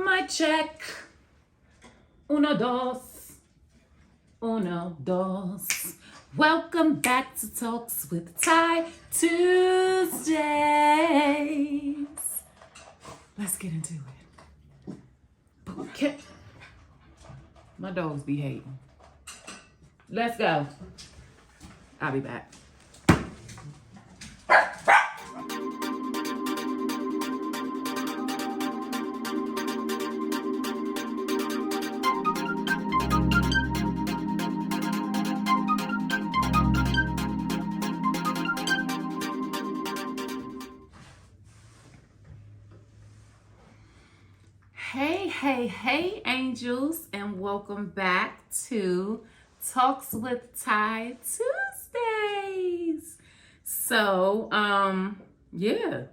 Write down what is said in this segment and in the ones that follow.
Mic check. Uno, dos. Uno, dos. Welcome back to Talks with Ty Tuesdays. Let's get into it. Okay. My dogs be hating. Let's go. I'll be back. Hey, angels, and welcome back to Talks with Ty Tuesdays. So,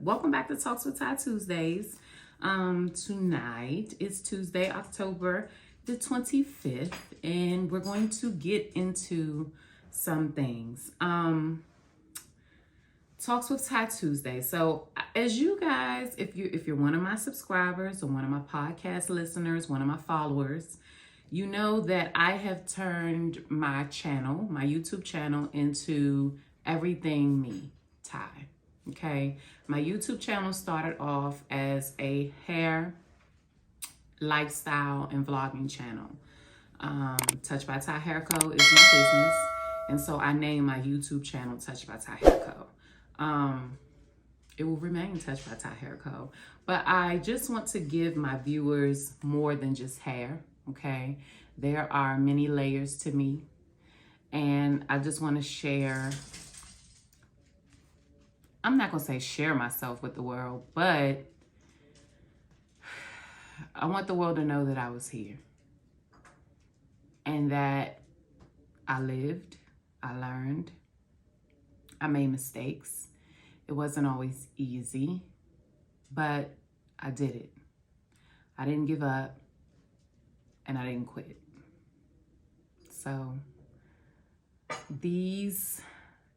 welcome back to Talks with Ty Tuesdays. Tonight is Tuesday, October the 25th, and we're going to get into some things. Talks with Ty Tuesday. So as you guys, if you're one of my subscribers or one of my podcast listeners, one of my followers, you know that I have turned my channel, my YouTube channel, into everything me, Ty. Okay. My YouTube channel started off as a hair, lifestyle, and vlogging channel. Touch by Ty Hair Co. is my business. And so I named my YouTube channel Touch by Ty Hair Co. It will remain Touch by Ty Hair Co. But I just want to give my viewers more than just hair, okay? There are many layers to me, and I just want to share, I'm not going to say share myself with the world, but I want the world to know that I was here and that I lived, I learned, I made mistakes. It wasn't always easy, but I did it. I didn't give up, and I didn't quit. So these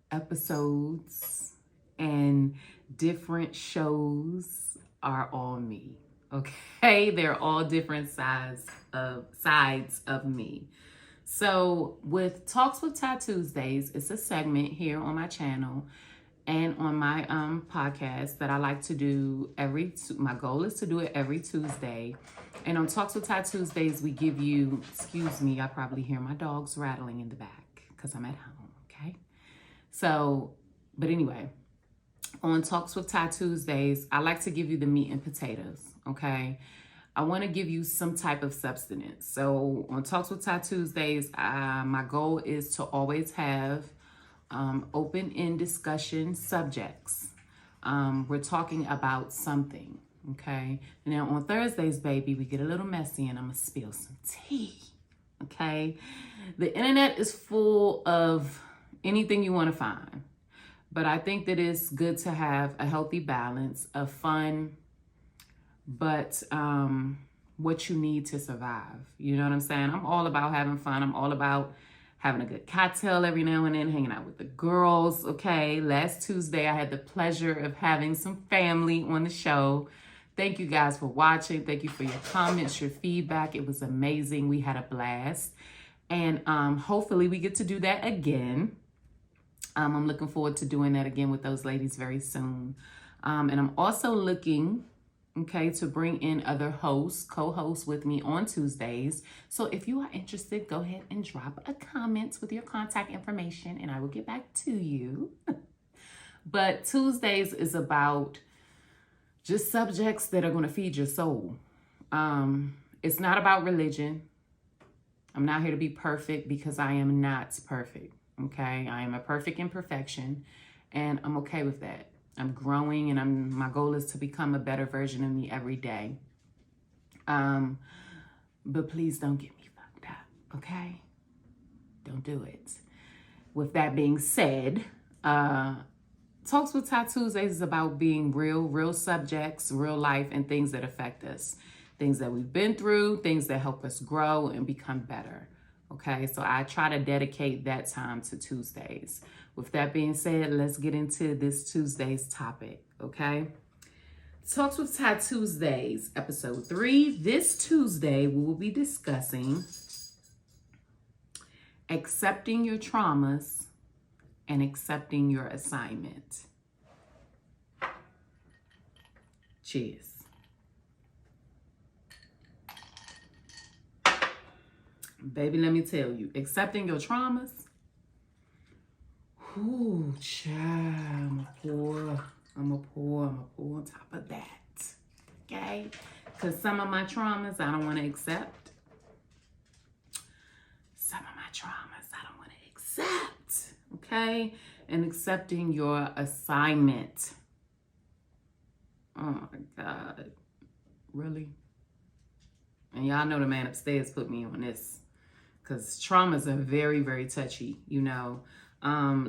episodes and different shows are all me, okay? They're all different sides of me. So with Talks with Ty Tuesdays, it's a segment here on my channel and on my podcast that I like to do my goal is to do it every Tuesday. And on Talks with Ty Tuesdays, we give you, excuse me, I probably hear my dogs rattling in the back because I'm at home, okay? So, but anyway, on Talks with Ty Tuesdays, I like to give you the meat and potatoes, okay? I want to give you some type of substance. So on Talks with Ty Tuesdays, my goal is to always have open-end discussion subjects. We're talking about something, okay? Now on Thursdays, baby, we get a little messy and I'm going to spill some tea, okay? The internet is full of anything you want to find, but I think that it's good to have a healthy balance of fun, but what you need to survive. You know what I'm saying? I'm all about having fun. I'm all about having a good cocktail every now and then, hanging out with the girls, okay? Last Tuesday, I had the pleasure of having some family on the show. Thank you guys for watching. Thank you for your comments, your feedback. It was amazing. We had a blast. And hopefully we get to do that again. I'm looking forward to doing that again with those ladies very soon. And I'm also looking, okay, to bring in other hosts, co-hosts with me on Tuesdays. So if you are interested, go ahead and drop a comment with your contact information and I will get back to you. But Tuesdays is about just subjects that are going to feed your soul. It's not about religion. I'm not here to be perfect because I am not perfect, okay? I am a perfect imperfection and I'm okay with that. I'm growing and my goal is to become a better version of me every day. But please don't get me fucked up, okay? Don't do it. With that being said, Talks with Ty Tuesdays is about being real subjects, real life, and things that affect us. Things that we've been through, things that help us grow and become better. Okay, so I try to dedicate that time to Tuesdays. With that being said, let's get into this Tuesday's topic, okay? Talks with Ty Tuesdays, episode 3. This Tuesday, we will be discussing accepting your traumas and accepting your assignment. Cheers. Baby, let me tell you, accepting your traumas, ooh, child, I'm a pour on top of that, okay? Because some of my traumas I don't want to accept. Some of my traumas I don't want to accept, okay? And accepting your assignment. Oh my God, really? And y'all know the man upstairs put me on this because traumas are very, very touchy, you know.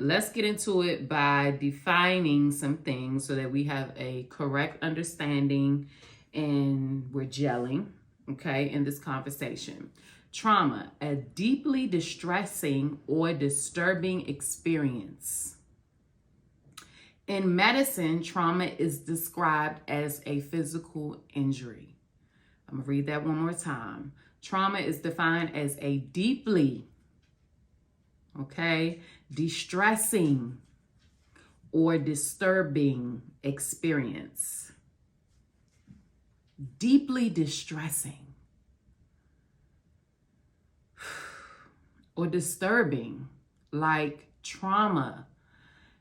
Let's get into it by defining some things so that we have a correct understanding and we're gelling, okay, in this conversation. Trauma, a deeply distressing or disturbing experience. In medicine, trauma is described as a physical injury. I'm going to read that one more time. Trauma is defined as a deeply, distressing or disturbing experience. Deeply distressing or disturbing, like trauma.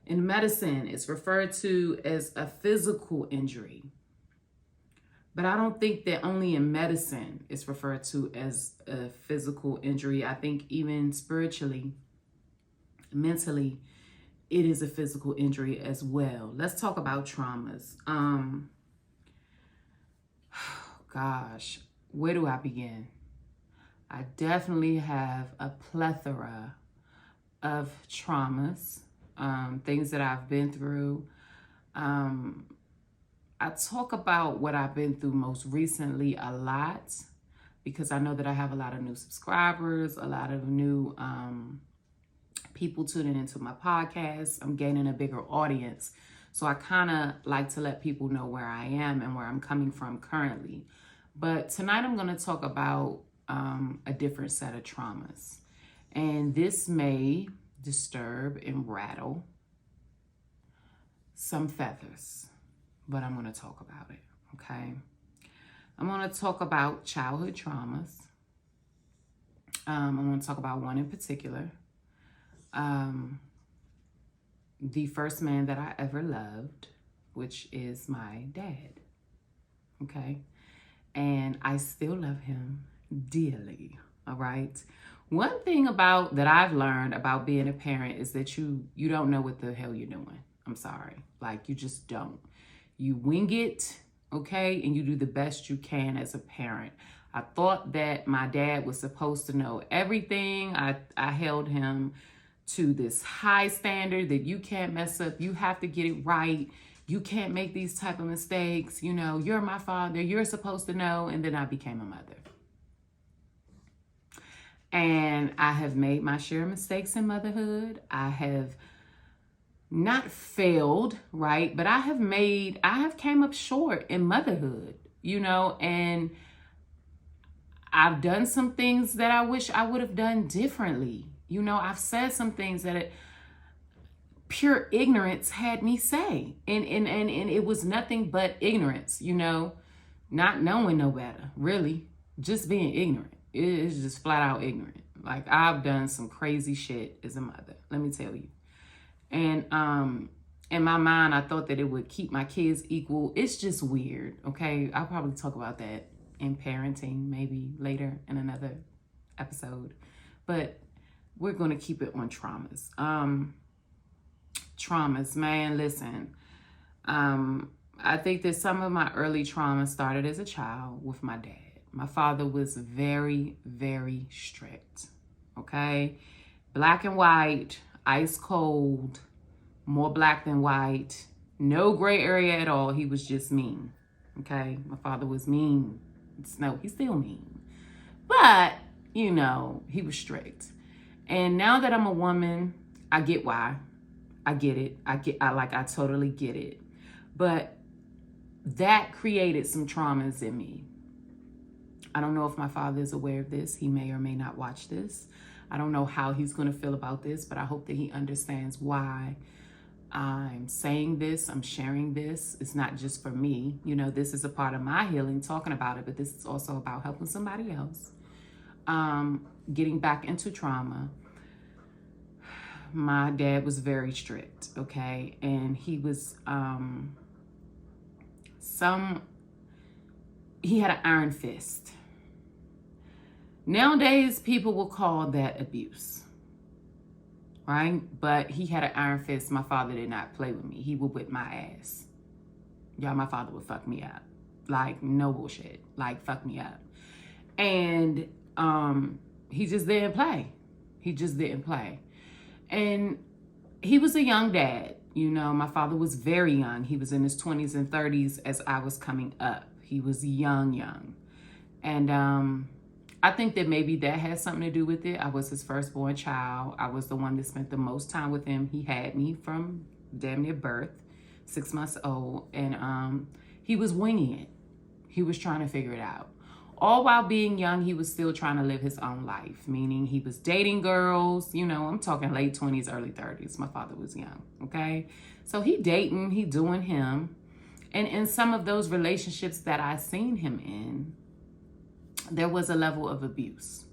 In medicine, it's referred to as a physical injury. But I don't think that only in medicine it's referred to as a physical injury. I think even spiritually, mentally, it is a physical injury as well. Let's talk about traumas. Gosh, where do I begin? I definitely have a plethora of traumas, things that I've been through. I talk about what I've been through most recently a lot because I know that I have a lot of new subscribers, a lot of new people tuning into my podcast. I'm gaining a bigger audience. So I kind of like to let people know where I am and where I'm coming from currently. But tonight I'm going to talk about a different set of traumas. And this may disturb and rattle some feathers, but I'm going to talk about it, okay? I'm going to talk about childhood traumas. I'm going to talk about one in particular. The first man that I ever loved, which is my dad, okay? And I still love him dearly, all right? One thing that I've learned about being a parent is that you don't know what the hell you're doing. I'm sorry. Like, you just don't. You wing it, okay? And you do the best you can as a parent. I thought that my dad was supposed to know everything. I held him to this high standard that you can't mess up. You have to get it right. You can't make these type of mistakes. You know, you're my father. You're supposed to know. And then I became a mother. And I have made my share of mistakes in motherhood. I have not failed, right? But I have came up short in motherhood, you know, and I've done some things that I wish I would have done differently. You know, I've said some things that pure ignorance had me say. And it was nothing but ignorance, you know, not knowing no better, really, just being ignorant. It's just flat out ignorant. Like, I've done some crazy shit as a mother, let me tell you. And in my mind, I thought that it would keep my kids equal. It's just weird, okay? I'll probably talk about that in parenting maybe later in another episode. But we're going to keep it on traumas. Traumas, man, listen. I think that some of my early trauma started as a child with my dad. My father was very, very strict, okay? Black and white, ice cold, more black than white, no gray area at all. He was just mean, okay? My father was mean. No, he's still mean. But, you know, he was strict. And now that I'm a woman, I get why. I get it. I totally get it. But that created some traumas in me. I don't know if my father is aware of this. He may or may not watch this. I don't know how he's going to feel about this, but I hope that he understands why I'm saying this. I'm sharing this. It's not just for me. You know, this is a part of my healing, talking about it, but this is also about helping somebody else. Getting back into trauma. My dad was very strict, okay? And he was, he had an iron fist. Nowadays, people will call that abuse, right? But he had an iron fist. My father did not play with me. He would whip my ass. Y'all, my father would fuck me up. Like, no bullshit. Like, fuck me up. And he just didn't play. He just didn't play. And he was a young dad. You know, my father was very young. He was in his 20s and 30s as I was coming up. He was young. And I think that maybe that has something to do with it. I was his firstborn child. I was the one that spent the most time with him. He had me from damn near birth, 6 months old. And he was winging it. He was trying to figure it out. All while being young, he was still trying to live his own life, meaning he was dating girls. You know, I'm talking late 20s, early 30s. My father was young, okay? So he dating, he doing him. And in some of those relationships that I seen him in, there was a level of abuse.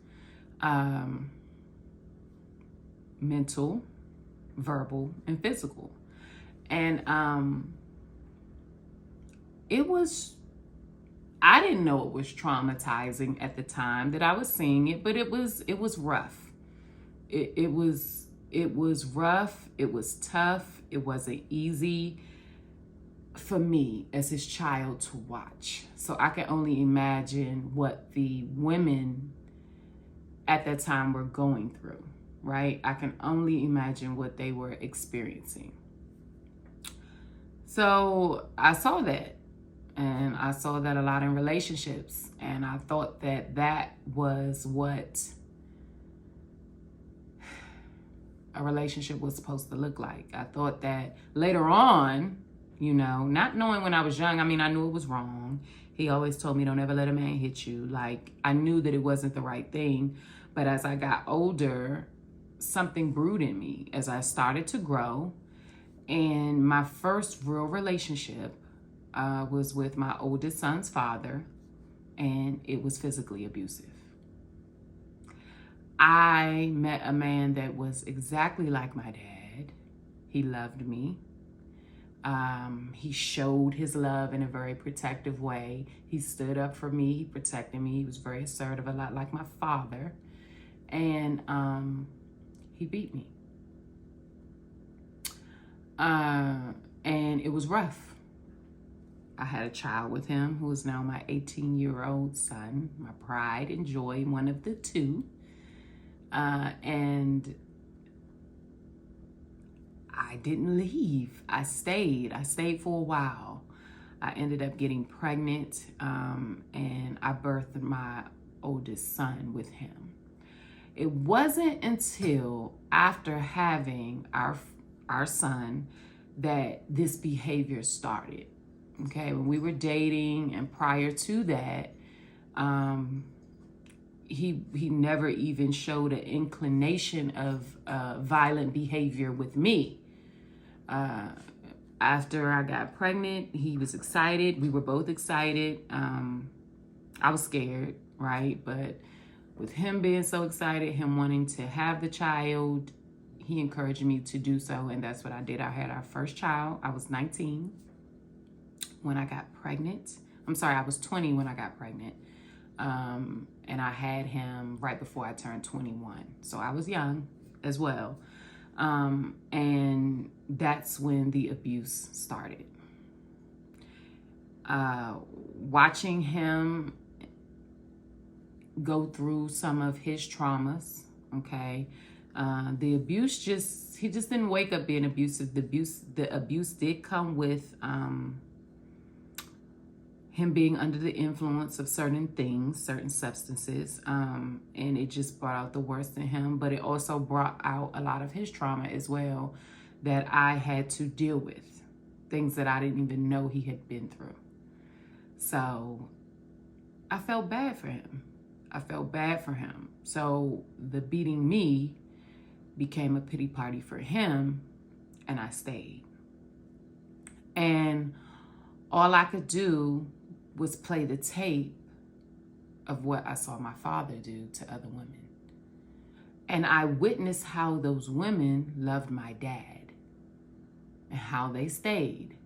Mental, verbal, and physical. And I didn't know it was traumatizing at the time that I was seeing it, but it was rough. It was rough. It was tough. It wasn't easy for me as his child to watch. So I can only imagine what the women at that time were going through, right? I can only imagine what they were experiencing. So I saw that. And I saw that a lot in relationships. And I thought that that was what a relationship was supposed to look like. I thought that later on, you know, not knowing when I was young, I mean, I knew it was wrong. He always told me, don't ever let a man hit you. Like, I knew that it wasn't the right thing. But as I got older, something brewed in me as I started to grow. And my first real relationship was with my oldest son's father, and it was physically abusive. I met a man that was exactly like my dad. He loved me. He showed his love in a very protective way. He stood up for me. He protected me. He was very assertive, a lot like my father. And he beat me. And it was rough. I had a child with him who is now my 18-year-old son, my pride and joy, one of the two. And I didn't leave. I stayed for a while. I ended up getting pregnant, and I birthed my oldest son with him. It wasn't until after having our son that this behavior started. Okay, when we were dating and prior to that, he never even showed an inclination of violent behavior with me. After I got pregnant, he was excited. We were both excited. I was scared, right? But with him being so excited, him wanting to have the child, he encouraged me to do so, and that's what I did. I had our first child. I was 19 when I got pregnant. I'm sorry, I was 20 when I got pregnant. And I had him right before I turned 21. So I was young as well. And that's when the abuse started. Watching him go through some of his traumas, okay? The abuse he just didn't wake up being abusive. The abuse did come with him being under the influence of certain things, certain substances, and it just brought out the worst in him, but it also brought out a lot of his trauma as well that I had to deal with, things that I didn't even know he had been through. so I felt bad for him. So the beating me became a pity party for him, and I stayed. And all I could do was play the tape of what I saw my father do to other women. And I witnessed how those women loved my dad and how they stayed.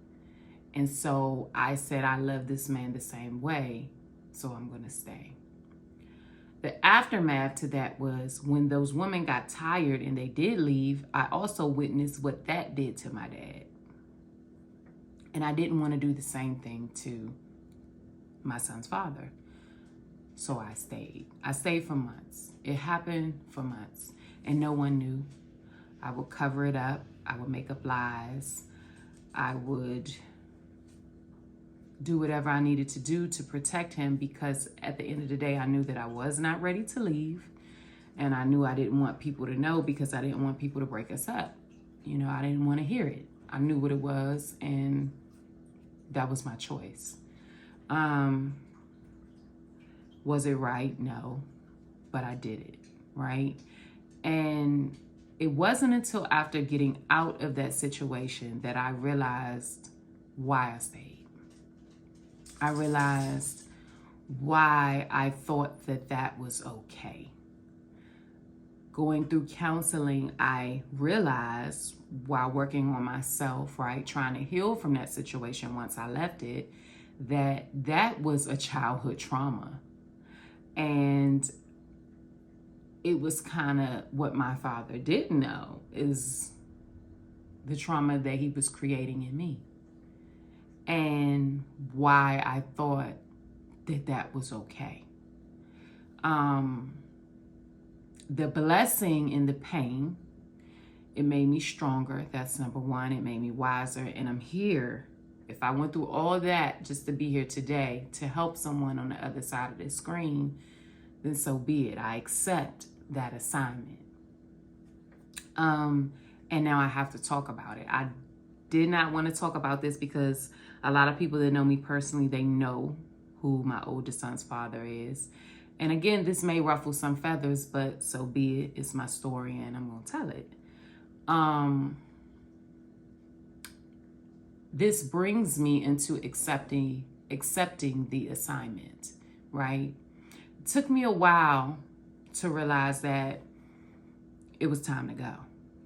And so I said, I love this man the same way, so I'm going to stay. The aftermath to that was when those women got tired and they did leave, I also witnessed what that did to my dad. And I didn't want to do the same thing to my son's father. So I stayed. I stayed for months. It happened for months. And no one knew. I would cover it up. I would make up lies. I would do whatever I needed to do to protect him, because at the end of the day, I knew that I was not ready to leave. And I knew I didn't want people to know, because I didn't want people to break us up. You know, I didn't want to hear it. I knew what it was, and that was my choice. Was it right? No, but I did it, right? And it wasn't until after getting out of that situation that I realized why I stayed. I realized why I thought that that was okay. Going through counseling, I realized while working on myself, right, trying to heal from that situation once I left it, that that was a childhood trauma. And it was kind of what my father didn't know is the trauma that he was creating in me. And why I thought that that was okay. The blessing in the pain, it made me stronger. That's number one. It made me wiser. And I'm here. If I went through all that just to be here today to help someone on the other side of the screen, then so be it. I accept that assignment. And now I have to talk about it. I did not want to talk about this because a lot of people that know me personally, they know who my oldest son's father is. And again, this may ruffle some feathers, but so be it. It's my story and I'm going to tell it. This brings me into accepting the assignment, right? It took me a while to realize that it was time to go.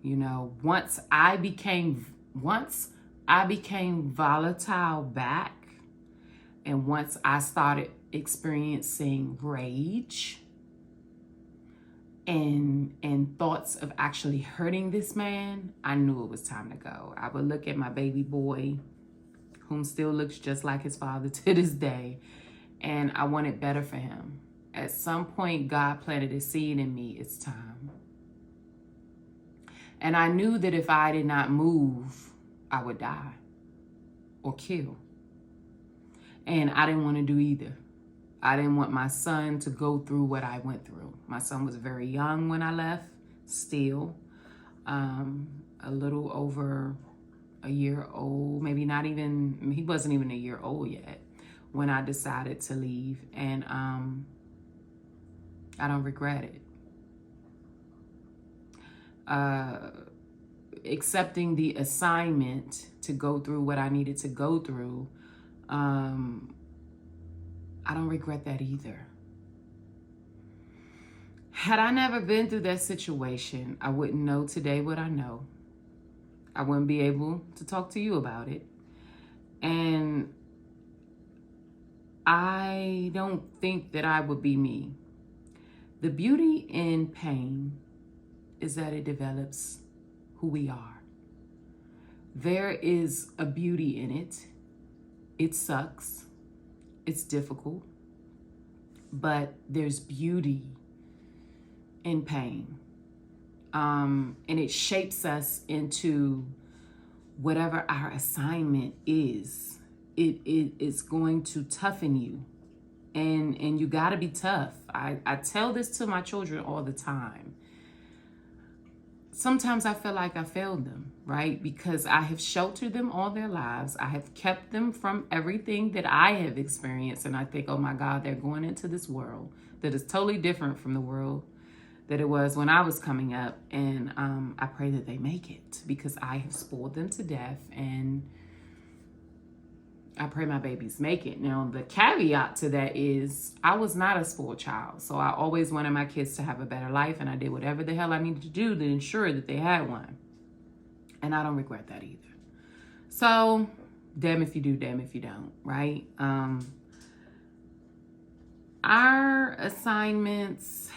You know, once I became volatile back, and once I started experiencing rage and thoughts of actually hurting this man, I knew it was time to go. I would look at my baby boy, whom still looks just like his father to this day, and I wanted better for him. At some point, God planted a seed in me. It's time. And I knew that if I did not move, I would die or kill. And I didn't want to do either. I didn't want my son to go through what I went through. My son was very young when I left, still. A little over a year old, maybe not even, he wasn't even a year old yet when I decided to leave. And I don't regret it. Accepting the assignment to go through what I needed to go through, I don't regret that either. Had I never been through that situation, I wouldn't know today what I know. I wouldn't be able to talk to you about it. And I don't think that I would be me. The beauty in pain is that it develops who we are. There is a beauty in it. It sucks. It's difficult. But there's beauty in pain. And it shapes us into whatever our assignment is. It is going to toughen you. And you got to be tough. I tell this to my children all the time. Sometimes I feel like I failed them. right? Because I have sheltered them all their lives. I have kept them from everything that I have experienced. And I think, oh my God, they're going into this world that is totally different from the world that it was when I was coming up. And I pray that they make it, because I have spoiled them to death. And I pray my babies make it. Now, the caveat to that is I was not a spoiled child. So I always wanted my kids to have a better life. And I did whatever the hell I needed to do to ensure that they had one. And I don't regret that either. So, damn if you do, damn if you don't, right? Our assignments,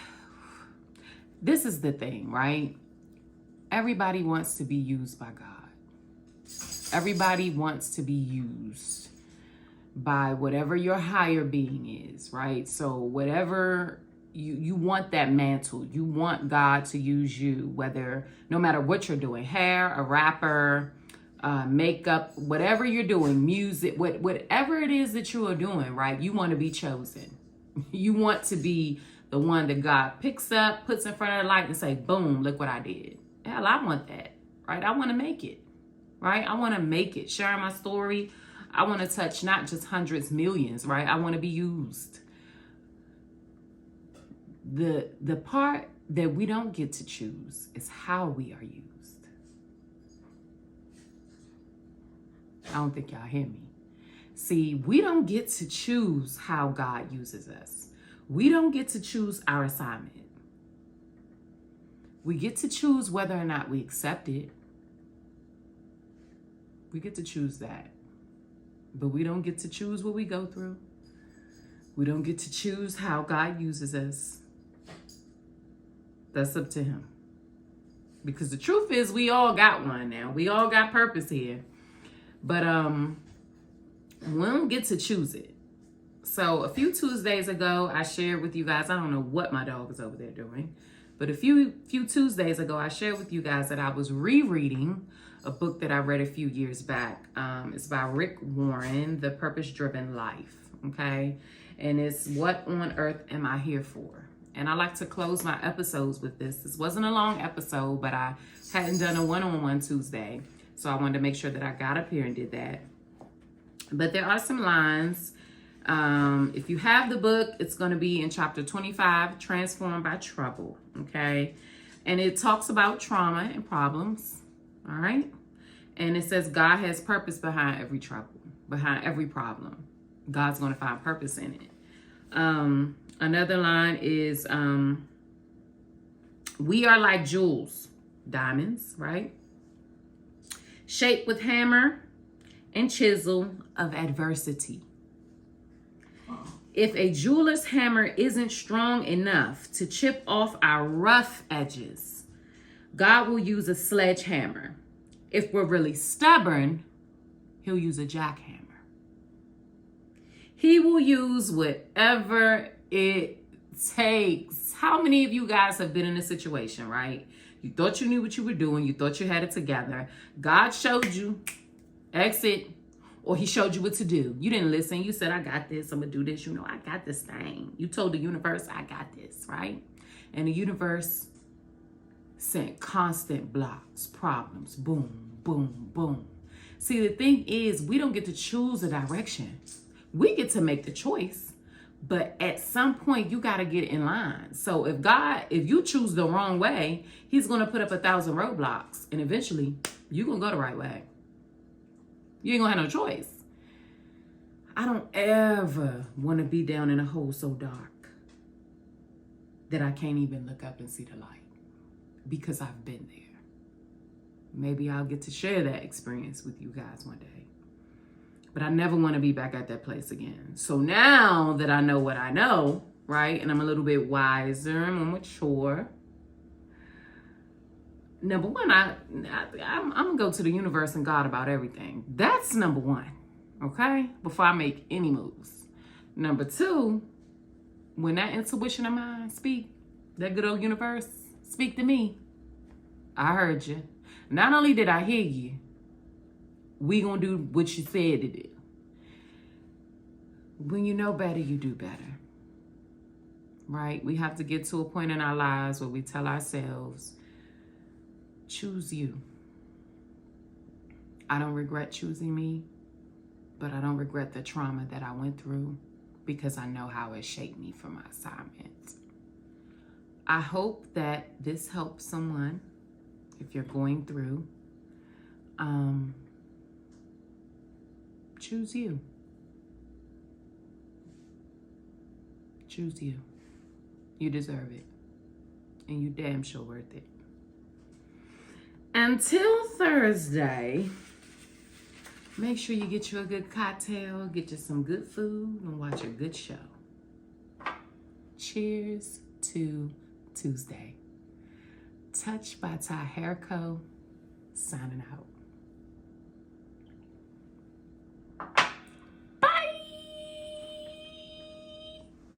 this is the thing, right? Everybody wants to be used by God. Everybody wants to be used by whatever your higher being is, right? So whatever you want that mantle, you want God to use you, whether, no matter what you're doing, hair, a rapper, makeup, whatever you're doing, music, whatever it is that you are doing, right? You want to be chosen. You want to be the one that God picks up, puts in front of the light and say, boom, look what I did. Hell, I want that, right? I want to make it, right? I want to make it. Sharing my story, I want to touch not just hundreds, millions, right? I want to be used. The part that we don't get to choose is how we are used. I don't think y'all hear me. See, we don't get to choose how God uses us. We don't get to choose our assignment. We get to choose whether or not we accept it. We get to choose that. But we don't get to choose what we go through. We don't get to choose how God uses us. That's up to him. Because the truth is, we all got one now. We all got purpose here. But we don't get to choose it. So a few Tuesdays ago, I shared with you guys, I don't know what my dog is over there doing, but a few Tuesdays ago, I shared with you guys that I was rereading a book that I read a few years back. It's by Rick Warren, The Purpose-Driven Life, okay? And it's What on Earth Am I Here For? And I like to close my episodes with this. This wasn't a long episode, but I hadn't done a one-on-one Tuesday. So I wanted to make sure that I got up here and did that. But there are some lines. If you have the book, it's going to be in chapter 25, Transformed by Trouble, okay? And it talks about trauma and problems, all right? And it says God has purpose behind every trouble, behind every problem. God's going to find purpose in it. Another line is, we are like jewels, diamonds, right? Shaped with hammer and chisel of adversity. If a jeweler's hammer isn't strong enough to chip off our rough edges, God will use a sledgehammer. If we're really stubborn, he'll use a jackhammer. He will use whatever it takes. How many of you guys have been in a situation, right? You thought you knew what you were doing. You thought you had it together. God showed you, exit, or he showed you what to do. You didn't listen. You said, I got this. I'm going to do this. You know, I got this thing. You told the universe, I got this, right? And the universe sent constant blocks, problems, boom, boom, boom. See, the thing is, we don't get to choose a direction. We get to make the choice. But at some point, you got to get in line. So if you choose the wrong way, he's going to put up 1,000 roadblocks. And eventually, you're going to go the right way. You ain't going to have no choice. I don't ever want to be down in a hole so dark that I can't even look up and see the light. Because I've been there. Maybe I'll get to share that experience with you guys one day. But I never want to be back at that place again. So now that I know what I know, right, and I'm a little bit wiser and more mature, number one, I'm going to go to the universe and God about everything. That's number one, okay, before I make any moves. Number two, when that intuition of mine speak, that good old universe, speak to me. I heard you. Not only did I hear you, we gonna do what you said to do. When you know better, you do better. Right? We have to get to a point in our lives where we tell ourselves, choose you. I don't regret choosing me, but I don't regret the trauma that I went through because I know how it shaped me for my assignment. I hope that this helps someone if you're going through. Choose you. Choose you. You deserve it. And you damn sure worth it. Until Thursday, make sure you get you a good cocktail, get you some good food, and watch a good show. Cheers to Tuesday. Touched by Ty Hair Co. Signing out.